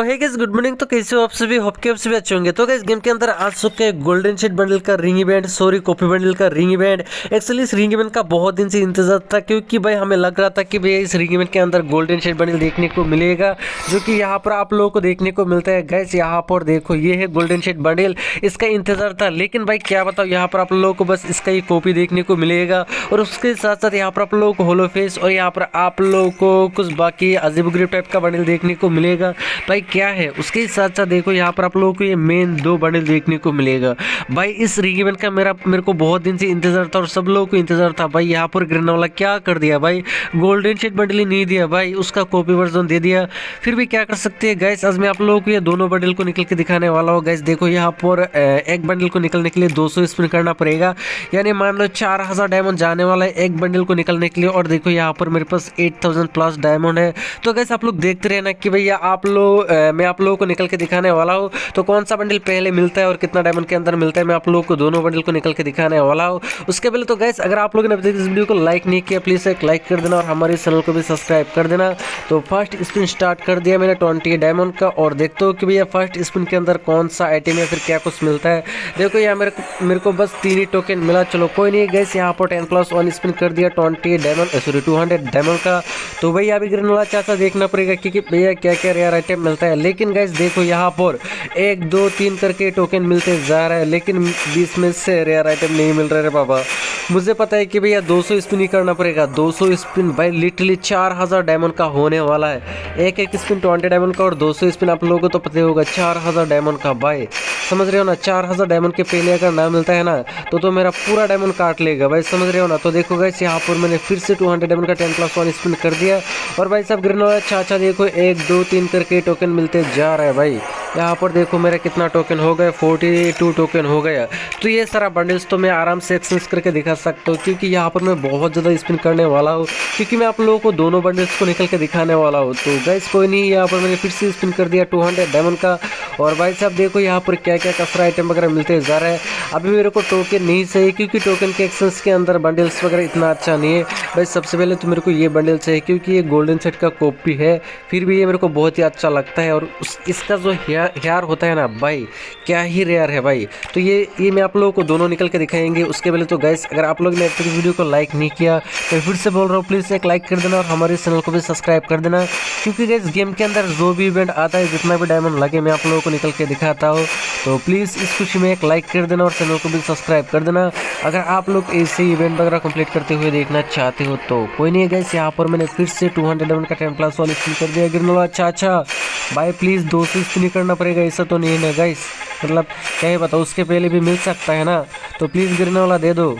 Hey guys good morning. तो कैसे हो आप सभी? होप के आप सभी अच्छे होंगे। तो गाइस गेम के अंदर आ चुके हैं गोल्डन शीट बंडल का ring event, sorry copy bundle का रिंग इवेंट। एक्चुअली इस रिंग इवेंट का बहुत दिन से इंतजार था, क्योंकि भाई हमें लग रहा था कि भैया इस रिंग इवेंट के अंदर गोल्डन शीट बंडल देखने को मिलेगा, जो कि यहाँ पर आप लोगों को देखने को मिलता है। गाइस यहाँ पर देखो, ये है गोल्डन शीट बंडल, इसका इंतजार था। लेकिन भाई क्या बताओ, यहाँ पर आप लोगों को बस इसका ही कॉपी देखने को मिलेगा, और उसके साथ साथ यहाँ पर आप लोगों को होलो फेस और यहाँ पर आप लोगों को कुछ बाकी अजीबोगरीब टाइप का बंडल देखने को मिलेगा। भाई क्या है, उसके साथ साथ देखो यहाँ पर आप लोगों को ये मेन दो बंडल देखने को मिलेगा। भाई इस रिंग इवेंट का मेरे को बहुत दिन से इंतजार था, और सब लोगों को इंतजार था। भाई यहाँ पर ग्रेनोला क्या कर दिया भाई, गोल्डन शीट बंडल ही नहीं दिया भाई, उसका कॉपी वर्जन दे दिया। फिर भी क्या कर सकते हैं गाइस, आज मैं आप लोगों को ये दोनों बंडल को निकल के दिखाने वाला हूँ। गाइस देखो यहाँ पर एक बंडल को निकलने के लिए 200 स्पिन करना पड़ेगा, यानी मान लो 4000 डायमंड जाने वाला है एक बंडल को निकलने के लिए। और देखो यहाँ पर मेरे पास 8000 प्लस डायमंड है। तो गाइस आप लोग देखते रहना कि भैया मैं आप लोगों को निकल के दिखाने वाला हूँ। तो कौन सा बंडल पहले मिलता है और कितना डायमंड के अंदर मिलता है, मैं आप लोगों को दोनों बंडल को निकल के दिखाने वाला हूँ। उसके पहले तो गाइस अगर आप लोगों ने अभी तक इस वीडियो को लाइक नहीं किया, प्लीज़ एक लाइक कर देना और हमारे चैनल को भी सब्सक्राइब कर देना। तो फर्स्ट स्पिन स्टार्ट कर दिया मैंने 20 डायमंड का, और देखते हो कि भैया फर्स्ट स्पिन के अंदर कौन सा आइटम या फिर क्या कुछ मिलता है। देखो यहाँ मेरे को बस 3 ही टोकन मिला, चलो कोई नहीं। गाइस यहाँ पर 10+1 स्पिन कर दिया 20 डायमंड, सॉरी 200 डायमंड का। तो भैया अभी ग्रेनोला चाचा देखना पड़ेगा कि भैया क्या क्या रेयर आइटम मिलता है। लेकिन गाइस देखो यहाँ पर 1 2 3 करके टोकन मिलते जा रहा है, लेकिन 20 में से रेयर आइटम नहीं मिल रहा है बाबा। मुझे पता है कि भैया 200 स्पिन ही करना पड़ेगा। 200 स्पिन भाई लिटरली 4000 डायमंड का होने वाला है। एक एक स्पिन 20 डायमंड का, और 200 स्पिन आप लोगों को तो पता ही होगा 4000 डायमंड का। भाई समझ रहे हो ना, 4000 डायमंड के पहले अगर ना मिलता है ना तो मेरा पूरा डायमंड काट लेगा भाई, समझ रहे हो ना। तो देखो गाइस यहाँ पर मैंने फिर से 200 डायमंड का 10+1 स्पिन कर दिया, और भाई सब ग्रेनोला चाचा देखो 1 2 3 करके टोकन मिलते जा रहा है। भाई यहाँ पर देखो मेरा कितना टोकन हो गया, 42 टोकन हो गया। तो ये सारा बंडल्स तो मैं आराम से एक्सचेंज करके दिखा सकता हूँ, क्योंकि यहाँ पर मैं बहुत ज़्यादा स्पिन करने वाला हूँ, क्योंकि मैं आप लोगों को दोनों बंडल्स को निकल के दिखाने वाला हूँ। तो गाइस कोई नहीं, यहाँ पर मैंने फिर से स्पिन कर दिया 200 डायमंड का। और भाई साहब देखो यहाँ पर क्या क्या कसरा आइटम वगैरह मिलते जा रहा है। अभी मेरे को टोकन नहीं चाहिए, क्योंकि टोकन के एक्सचेंज के अंदर बंडल्स वगैरह इतना अच्छा नहीं है। भाई सबसे पहले तो मेरे को ये बंडल चाहिए, क्योंकि ये गोल्डन सेट का कॉपी है, फिर भी ये मेरे को बहुत ही अच्छा लगता है। और इसका जो हेयर होता है ना भाई, क्या ही रेयर है भाई। तो ये मैं आप लोगों को दोनों निकल के दिखाएंगे। उसके पहले तो गाइस अगर आप लोग ने अब तक इस वीडियो को लाइक नहीं किया, तो फिर से बोल रहा हूँ प्लीज़ एक लाइक कर देना और हमारे चैनल को भी सब्सक्राइब कर देना, क्योंकि गाइस गेम के अंदर जो भी इवेंट आता है, जितना भी डायमंड लगे, मैं आप लोगों को निकल के दिखाता हूँ। तो प्लीज़ इस खुशी में एक लाइक कर देना और चैनल को भी सब्सक्राइब कर देना, अगर आप लोग ऐसे इवेंट वगैरह कंप्लीट करते हुए देखना चाहते हो तो। कोई नहीं गाइस, यहाँ पर मैंने फिर से 200 डायमंड का 10+1 स्पिन कर दिया ग्रेनोला चाचा। भाई प्लीज़ 200 स्पिन ही करना पड़ेगा, ऐसा तो नहीं है गाइस, मतलब क्या ही बताओ, उसके पहले भी मिल सकता है ना। तो प्लीज़ ग्रेनोला दे दो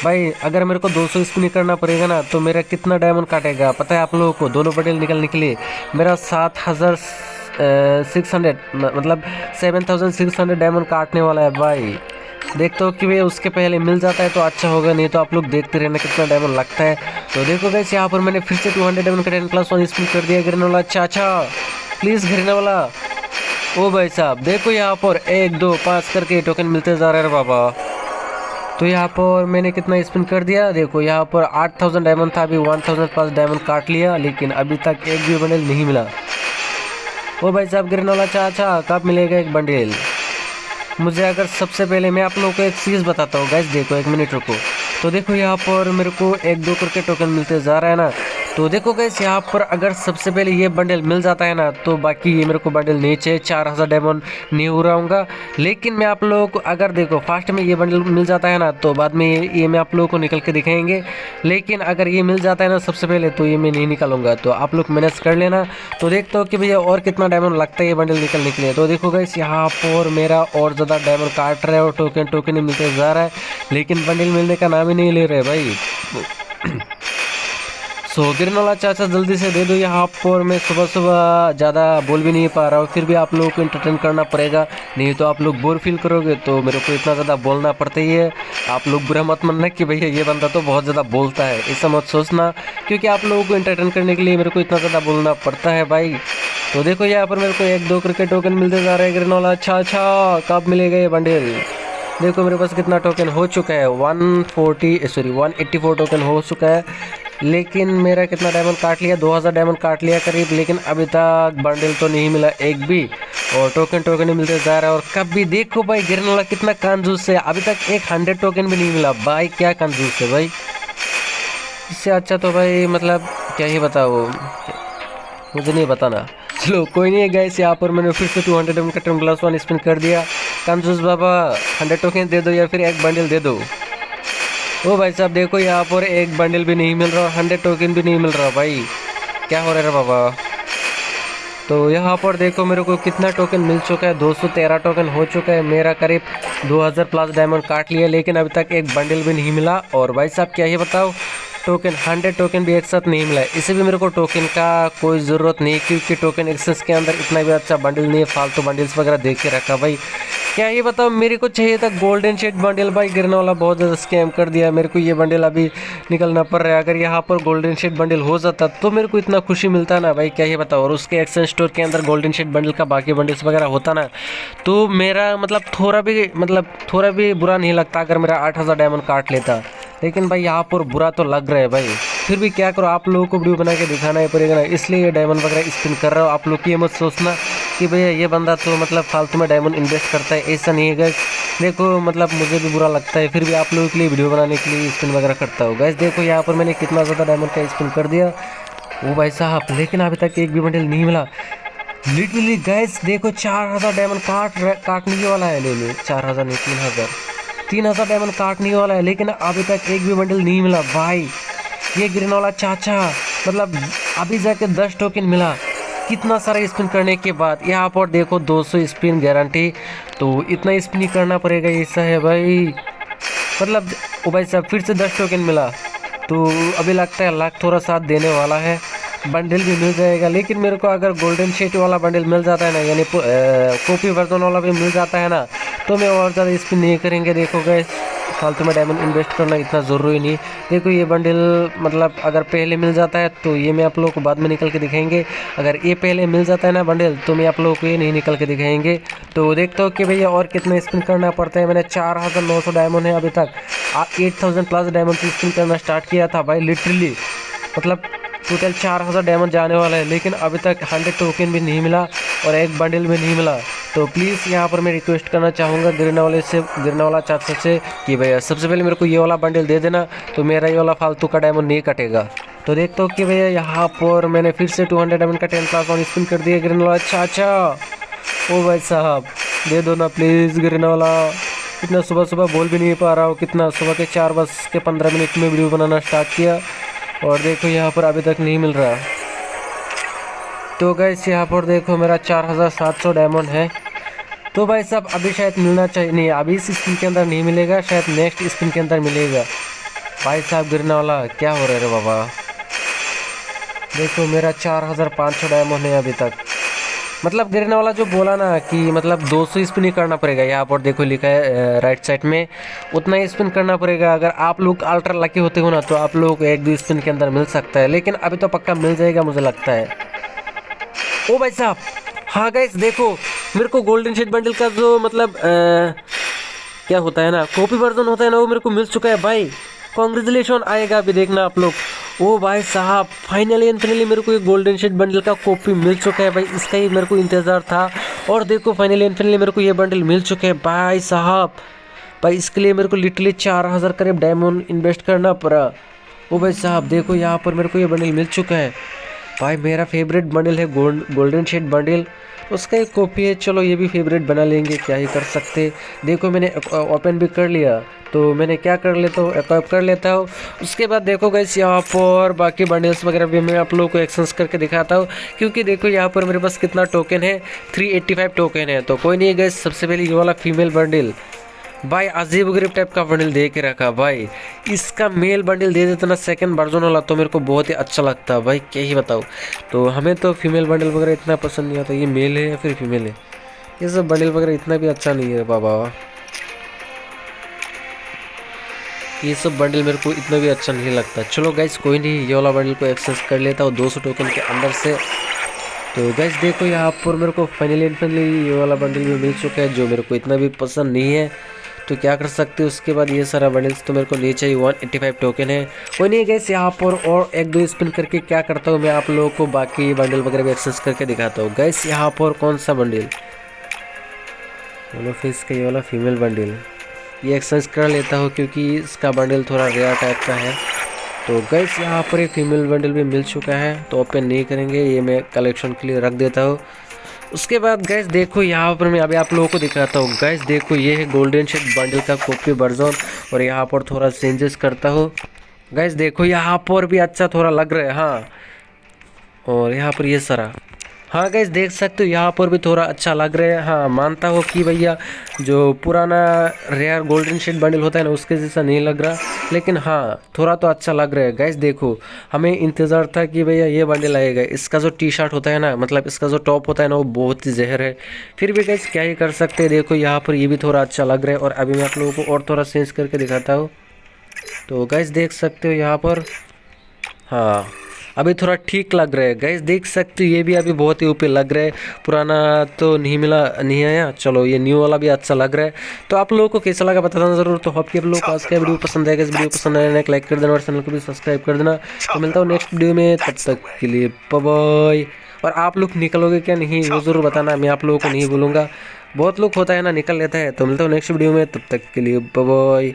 भाई। अगर मेरे को 200 स्पिन करना पड़ेगा ना, तो मेरा कितना डायमंड काटेगा पता है आप लोगों को? दोनों बंडल निकलने के लिए मेरा 7600 मतलब 7600 डायमंड काटने वाला है। भाई देखते हो कि भैया उसके पहले मिल जाता है तो अच्छा होगा, नहीं तो आप लोग देखते रहना कितना डायमंड लगता है। तो देखो गाइस यहाँ पर मैंने फिर से 200 डायमंड का 10+1 स्पिन कर दिया ग्रेनोला चाचा। प्लीज़ ग्रेनोला, ओ भाई साहब देखो यहाँ पर 1 2 5 करके टोकन मिलते जा रहे हैं बाबा। तो यहाँ पर मैंने कितना स्पिन कर दिया, देखो यहाँ पर 8000 डायमंड था, अभी 1000 प्लस डायमंड काट लिया, लेकिन अभी तक एक भी बंडल नहीं मिला। ओ भाई साहब ग्रेनोला चाचा कब मिलेगा एक बंडल मुझे? अगर सबसे पहले मैं आप लोगों को एक चीज़ बताता हूँ गाइस, देखो 1 मिनट रुको। तो देखो यहाँ पर मेरे को 1 2 करके टोकन मिलते जा रहा है ना। तो देखो गाइस यहाँ पर अगर सबसे पहले ये बंडल मिल जाता है ना, तो बाकी ये मेरे को बंडल नहीं चाहिए, 4000 डायमंड नहीं हो रहा हूँगा। लेकिन मैं आप लोगों को अगर देखो फास्ट में ये बंडल मिल जाता है ना, तो बाद में ये मैं आप लोगों को निकल के दिखाएंगे। लेकिन अगर ये मिल जाता है ना सबसे पहले, तो ये मैं नहीं निकालूंगा, तो आप लोग मैनेज कर लेना। तो देखते हो कि भैया और कितना डायमंड लगता है ये बंडल निकलने के लिए। तो देखो गाइस यहाँ पर मेरा और ज़्यादा डायमंड काट रहा है, और टोकन ही मिलते जा रहा है, लेकिन बंडल मिलने का नाम ही नहीं ले रहे भाई। सो ग्रेनोला चाचा जल्दी से दे दो। यहाँ पर मैं सुबह सुबह ज़्यादा बोल भी नहीं पा रहा हूँ, फिर भी आप लोगों को एंटरटेन करना पड़ेगा, नहीं तो आप लोग बोर फील करोगे। तो मेरे को इतना ज़्यादा बोलना पड़ता ही है। आप लोग बुरा मत मानना कि भैया ये बंदा तो बहुत ज़्यादा बोलता है, ऐसा मत सोचना, क्योंकि आप लोगों को एंटरटेन करने के लिए मेरे को इतना ज़्यादा बोलना पड़ता है भाई। तो देखो यहाँ पर मेरे को 1 2 करके टोकन मिलते जा रहे हैं ग्रेनोला अच्छा कब मिलेगा ये बंडल? देखो मेरे पास कितना टोकन हो चुका है, 184 टोकन हो चुका है। लेकिन मेरा कितना डायमंड काट लिया, 2000 डायमंड काट लिया करीब, लेकिन अभी तक बंडल तो नहीं मिला एक भी। और टोकन ही मिलते जा रहा है। और कब भी देखो भाई गिरने वाला कितना कंजूस है, अभी तक एक 100 टोकन भी नहीं मिला भाई, क्या कंजूस है भाई। इससे अच्छा तो भाई मतलब क्या ही बताओ, मुझे नहीं बताना। चलो कोई नहीं है गाइस, यहाँ पर मैंने फिर से 200 का टर्म प्लस 1 स्पिन कर दिया। कंजूस बाबा 100 टोकन दे दो या फिर एक बंडल दे दो। ओ भाई साहब देखो यहाँ पर एक बंडल भी नहीं मिल रहा, 100 टोकन भी नहीं मिल रहा भाई, क्या हो रहा है बाबा। तो यहाँ पर देखो मेरे को कितना टोकन मिल चुका है, 213 टोकन हो चुका है, मेरा करीब 2000 प्लस डायमंड काट लिया, लेकिन अभी तक एक बंडल भी नहीं मिला। और भाई साहब क्या ही बताओ, टोकन 100 टोकन भी एक साथ नहीं मिला है। इसे भी मेरे को टोकन का कोई ज़रूरत नहीं, क्योंकि टोकन एक्सेस के अंदर इतना भी अच्छा बंडल नहीं है, फालतू बंडल्स वगैरह देख के रखा भाई। क्या ये बताओ, मेरे को चाहिए था गोल्डन शेड बंडल भाई, गिरने वाला बहुत ज़्यादा स्कैम कर दिया मेरे को, ये बंडल अभी निकलना पड़ रहा है। अगर यहाँ पर गोल्डन शेड बंडल हो जाता तो मेरे को इतना खुशी मिलता ना भाई, क्या ही बताओ। और उसके एक्सचेंज स्टोर के अंदर गोल्डन शेड बंडल का बाकी बंडल्स वगैरह होता ना, तो मेरा थोड़ा भी बुरा नहीं लगता अगर मेरा 8000 डायमंड काट लेता। लेकिन भाई यहाँ पर बुरा तो लग रहा है भाई, फिर भी क्या करो, आप लोगों को वीडियो बना के दिखाना ही पड़ेगा ना, इसलिए ये डायमंड वगैरह स्पिन कर रहा हो। आप लोग ये मत सोचना कि भैया ये बंदा तो मतलब फालतू में डायमंड इन्वेस्ट करता है, ऐसा नहीं है गाइस। देखो मतलब मुझे भी बुरा लगता है, फिर भी आप लोगों के लिए वीडियो बनाने के लिए स्पिन वगैरह करता हूँ गाइस। देखो यहाँ पर मैंने कितना ज़्यादा डायमंड का स्पिन कर दिया वो भाई साहब, लेकिन अभी तक एक भी बंडल नहीं मिला लिटरली गाइस। देखो 4000 डायमंड काटने के वाला है, नहीं 4000 नहीं 3000 डायमंड काटने वाला है, लेकिन अभी तक एक भी बंडल नहीं मिला भाई। ये गिरने वाला चाचा मतलब अभी जाके 10 टोकन मिला, कितना सारा स्पिन करने के बाद। यहाँ पर देखो 200 स्पिन गारंटी, तो इतना स्पिन ही करना पड़ेगा, ऐसा है भाई। मतलब ओ भाई साहब फिर से 10 टोकन मिला, तो अभी लगता है लक थोड़ा साथ देने वाला है, बंडल भी मिल जाएगा। लेकिन मेरे को अगर गोल्डन शेट वाला बंडल मिल जाता है ना, यानी कॉपी वर्जन वाला भी मिल जाता है ना, तो मैं और ज़्यादा स्पिन नहीं करेंगे। देखो गाइस फालतू में डायमंड इन्वेस्ट करना इतना ज़रूरी नहीं। देखो ये बंडल मतलब अगर पहले मिल जाता है तो ये मैं आप लोगों को बाद में निकल के दिखाएंगे, अगर ये पहले मिल जाता है ना बंडल तो मैं आप लोगों को ये नहीं निकल के दिखाएंगे। तो देखते हो कि भैया और कितना स्पिन करना पड़ता है। मैंने 4900 डायमंड है अभी तक, 8000 प्लस डायमंड से स्पिन करना स्टार्ट किया था भाई लिटरली, मतलब टोटल 4000 डायमंड जाने वाला है, लेकिन अभी तक 100 टोकन भी नहीं मिला और एक बंडल भी नहीं मिला। तो प्लीज़ यहाँ पर मैं रिक्वेस्ट करना चाहूँगा गिरने वाला चाचा से कि भैया सबसे पहले मेरे को ये वाला बंडल दे देना, तो मेरा ये वाला फालतू का डायमंड नहीं कटेगा। तो देखते हो कि भैया यहाँ पर मैंने फिर से 200 डायमंड का 10 प्लस 1 स्पिन कर दिया गिरने वाला चाचा। ओ भाई साहब दे दो ना प्लीज़ गिरने वाला। इतना सुबह बोल भी नहीं पा रहा हूँ, कितना सुबह के 4:15 में वीडियो बनाना स्टार्ट किया और देखो यहाँ पर अभी तक नहीं मिल रहा। तो गाइस यहाँ पर देखो मेरा 4700 डायमंड है। तो भाई साहब अभी शायद मिलना चाहिए, नहीं अभी इस स्पिन के अंदर नहीं मिलेगा, शायद नेक्स्ट स्पिन के अंदर मिलेगा। भाई साहब गिरने वाला क्या हो रहा है रे बाबा। देखो मेरा 4500 डायमंड है अभी तक, मतलब गिरने वाला जो बोला ना कि मतलब 200 स्पिन ही करना पड़ेगा। यहाँ पर देखो लिखा है राइट साइड में, उतना ही स्पिन करना पड़ेगा। अगर आप लोग अल्ट्रा लकी होते हो ना तो आप लोग एक दो स्पिन के अंदर मिल सकता है, लेकिन अभी तो पक्का मिल जाएगा मुझे लगता है। ओ भाई साहब हाँ गाइस देखो मेरे को गोल्डन शेड बंडल का जो मतलब क्या होता है ना कॉपी वर्जन होता है ना, वो मेरे को मिल चुका है भाई। कॉन्ग्रेचुलेशन आएगा अभी देखना आप लोग। ओ भाई साहब फाइनली एंड फाइनली मेरे को ये गोल्डन शेड बंडल का कॉपी मिल चुका है भाई, इसका ही मेरे को इंतज़ार था। और देखो फाइनली एंड फाइनली मेरे को ये बंडल मिल चुके हैं भाई साहब। भाई इसके लिए मेरे को लिटरली 4000 करीब डायमंड इन्वेस्ट करना पड़ा। ओ भाई साहब देखो यहाँ पर मेरे को ये बंडल मिल चुका है भाई, मेरा फेवरेट बंडल है गोल्डन शेड बंडल, उसका एक कॉपी है। चलो ये भी फेवरेट बना लेंगे, क्या ही कर सकते। देखो मैंने ओपन भी कर लिया, तो मैंने क्या कर लेता हूँ एक्वाइप कर लेता हूँ। उसके बाद देखो गाइस यहाँ पर बाकी बंडल्स वगैरह भी मैं आप लोगों को एक्सचेंज करके दिखाता हूँ, क्योंकि देखो यहाँ पर मेरे पास कितना टोकन है, 385 टोकन है। तो कोई नहीं है गाइस, सबसे पहले ये वाला फीमेल बंडल भाई अजीब गरीब टाइप का बंडल दे के रखा भाई। इसका मेल बंडल दे देता ना सेकंड वर्जन वाला तो मेरे को बहुत ही अच्छा लगता भाई, क्या ही बताऊँ। तो हमें तो फीमेल बंडल वगैरह इतना पसंद नहीं आता, ये मेल है या फिर फीमेल है, ये सब बंडल वगैरह इतना भी अच्छा नहीं है बाबा। ये सब बंडल मेरे को इतना भी अच्छा नहीं लगता। चलो गाइस कोई नहीं, ये वाला बंडल को एक्सेस कर लेता हूँ 200 टोकन के अंदर से। तो गाइस देखो यहाँ पर मेरे को फाइनली ये वाला बंडल भी मिल चुका है जो मेरे को इतना भी पसंद नहीं है। तो क्या कर सकते हो। उसके बाद ये सारा बंडल्स तो मेरे को नहीं चाहिए। 185 टोकन है, कोई नहीं गैस। यहाँ पर और एक दो स्पिन करके क्या करता हूँ मैं आप लोगों को बाकी बंडल वगैरह भी एक्सेस करके दिखाता हूँ गैस। यहाँ पर कौन सा बंडल, फिश का ये वाला फीमेल बंडल, ये एक्सचेंज कर लेता हूँ क्योंकि इसका बंडल थोड़ा रेयर टाइप का है। तो गैस यहाँ पर एक फीमेल बंडल भी मिल चुका है, तो ओपन नहीं करेंगे, ये मैं कलेक्शन के लिए रख देता हूँ। उसके बाद गैस देखो यहाँ पर मैं अभी आप लोगों को दिखाता हूँ गैस। देखो ये है गोल्डन शेड बंडल का कॉपी वर्जन, और यहाँ पर थोड़ा चेंजेस करता हूँ गैस। देखो यहाँ पर भी अच्छा थोड़ा लग रहा है, हाँ। और यहाँ पर ये सारा, हाँ गैस देख सकते हो यहाँ पर भी थोड़ा अच्छा लग रहा है। हाँ मानता हो कि भैया जो पुराना रेयर गोल्डन शेड बंडल होता है ना उसके जैसा नहीं लग रहा, लेकिन हाँ थोड़ा तो अच्छा लग रहा है गैस। देखो हमें इंतज़ार था कि भैया ये बंडल आएगा। इसका जो टी शर्ट होता है ना, मतलब इसका जो टॉप होता है ना, वो बहुत ही जहर है। फिर भी गैस क्या ही कर सकते हैं। देखो यहाँ पर ये भी थोड़ा अच्छा लग रहा है, और अभी मैं आप लोगों को और थोड़ा चेंज करके दिखाता हूँ। तो गैस देख सकते हो यहाँ पर, हाँ अभी थोड़ा ठीक लग रहा है गैस। देख सकते हो ये भी अभी बहुत ही ऊपर लग रहा है। पुराना तो नहीं मिला, नहीं आया, चलो ये न्यू वाला भी अच्छा लग रहा है। तो आप लोगों को कैसा लगा बताना जरूर। तो होप कि आप लोगों को आज का वीडियो पसंद आएगा। इस वीडियो पसंद आया एक लाइक कर देना और चैनल को भी सब्सक्राइब कर देना। तो मिलता हूँ नेक्स्ट वीडियो में, तब तक के लिए बाय बाय। और आप लोग निकलोगे क्या नहीं वो ज़रूर बताना, मैं आप लोगों को नहीं बोलूँगा। बहुत लोग होता है ना निकल लेता है। तो मिलता हूँ नेक्स्ट वीडियो में, तब तक के लिए बाय बाय।